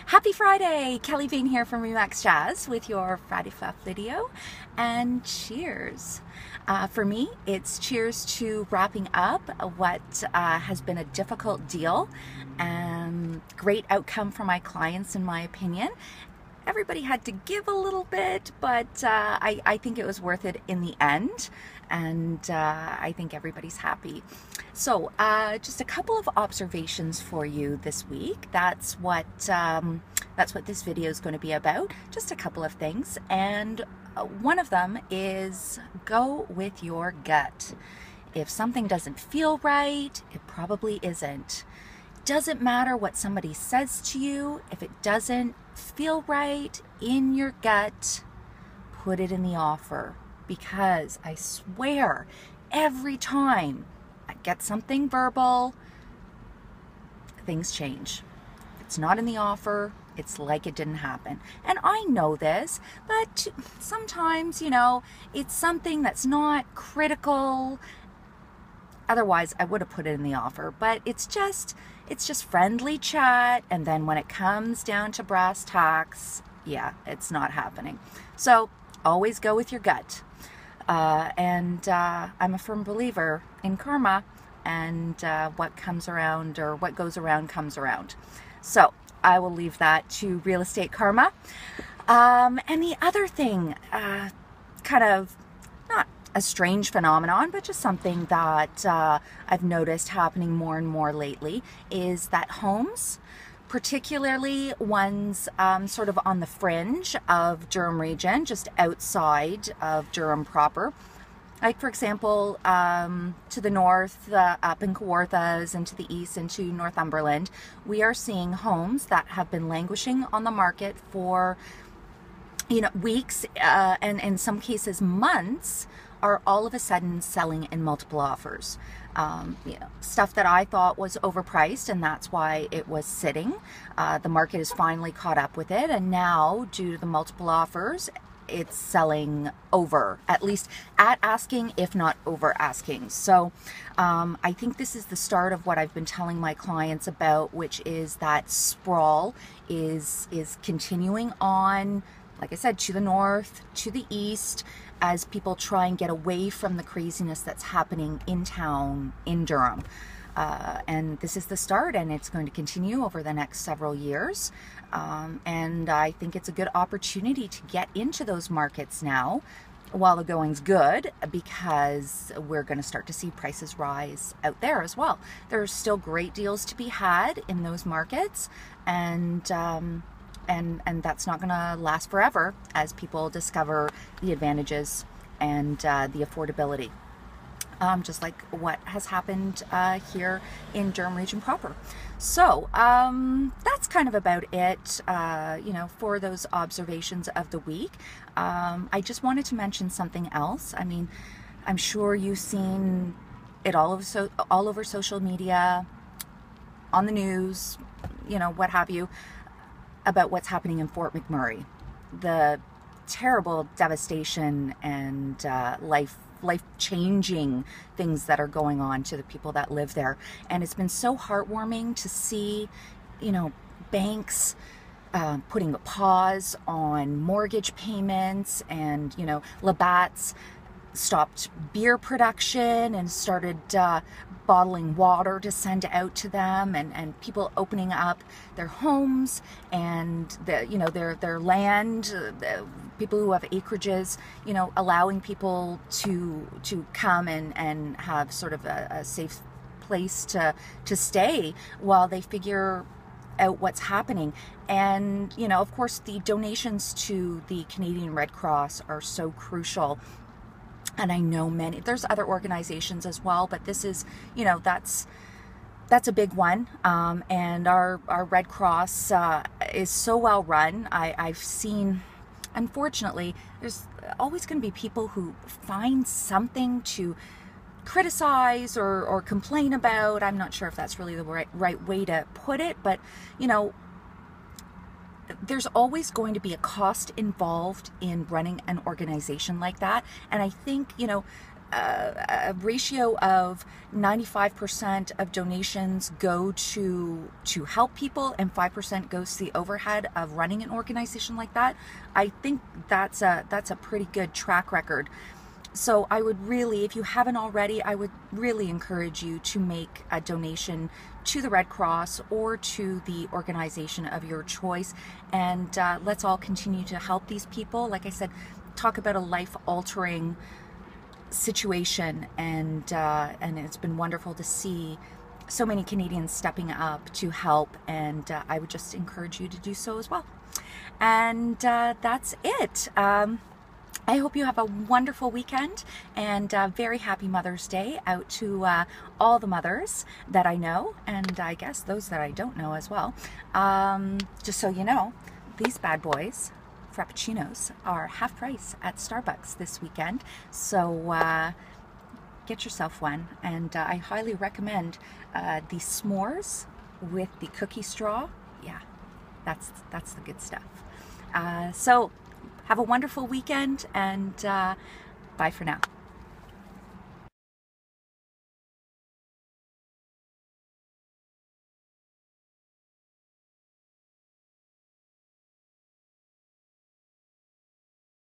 Happy Friday! Kelly Bean here from Remax Jazz with your Friday Fluff video, and cheers. For me, it's cheers to wrapping up what has been a difficult deal. Great outcome for my clients, in my opinion. Everybody had to give a little bit, but I think it was worth it in the end, and I think everybody's happy. So just a couple of observations for you this week. That's what this video is going to be about. Just a couple of things, and one of them is go with your gut. If something doesn't feel right, it probably isn't. Doesn't matter what somebody says to you. If it doesn't feel right in your gut, put it in the offer, because I swear every time I get something verbal, things change. If it's not in the offer, it's like it didn't happen. And I know this, but sometimes, you know, it's something that's not critical. Otherwise, I would have put it in the offer, but it's just friendly chat. And then when it comes down to brass tacks, yeah, it's not happening. So always go with your gut. I'm a firm believer in karma, and what comes around, or what goes around comes around. So I will leave that to real estate karma. And the other thing, kind of not a strange phenomenon, but just something that I've noticed happening more and more lately, is that homes, particularly ones sort of on the fringe of Durham region, just outside of Durham proper, like for example to the north, up in Kawarthas, and to the east into Northumberland, we are seeing homes that have been languishing on the market for, you know, weeks and in some cases months, are all of a sudden selling in multiple offers. You know, stuff that I thought was overpriced, and that's why it was sitting. The market has finally caught up with it, and now, due to the multiple offers, it's selling over, at least at asking, if not over asking. So I think this is the start of what I've been telling my clients about, which is that sprawl is continuing on, like I said, to the north, to the east, as people try and get away from the craziness that's happening in town in Durham. And this is the start, and it's going to continue over the next several years. And I think it's a good opportunity to get into those markets now while the going's good, because we're going to start to see prices rise out there as well. There's still great deals to be had in those markets, and that's not going to last forever as people discover the advantages and the affordability. Just like what has happened here in Durham region proper. So that's kind of about it, you know, for those observations of the week. I just wanted to mention something else. I mean, I'm sure you've seen it all over social media, on the news, you know, what have you, about what's happening in Fort McMurray. The terrible devastation and life-changing things that are going on to the people that live there. And it's been so heartwarming to see, you know, banks putting a pause on mortgage payments, and, you know, Labatt's stopped beer production and started bottling water to send out to them, and people opening up their homes and their land, people who have acreages, you know, allowing people to come and have sort of a safe place to stay while they figure out what's happening. And, you know, of course, the donations to the Canadian Red Cross are so crucial. And I know there's other organizations as well, but this is, you know, that's a big one. And our Red Cross is so well run. I've seen, unfortunately, there's always going to be people who find something to criticize or complain about. I'm not sure if that's really the right way to put it, but, you know, there's always going to be a cost involved in running an organization like that. And I think, you know, a ratio of 95% of donations go to help people and 5% goes to the overhead of running an organization like that. I think that's a pretty good track record. So I would really, if you haven't already, I would really encourage you to make a donation to the Red Cross or to the organization of your choice. And let's all continue to help these people. Like I said, talk about a life-altering situation, and it's been wonderful to see so many Canadians stepping up to help, and I would just encourage you to do so as well. And that's it. I hope you have a wonderful weekend, and very happy Mother's Day out to all the mothers that I know, and I guess those that I don't know as well. Just so you know, these bad boys, Frappuccinos, are half price at Starbucks this weekend, so get yourself one. And I highly recommend the s'mores with the cookie straw. Yeah, that's the good stuff. So have a wonderful weekend, and bye for now.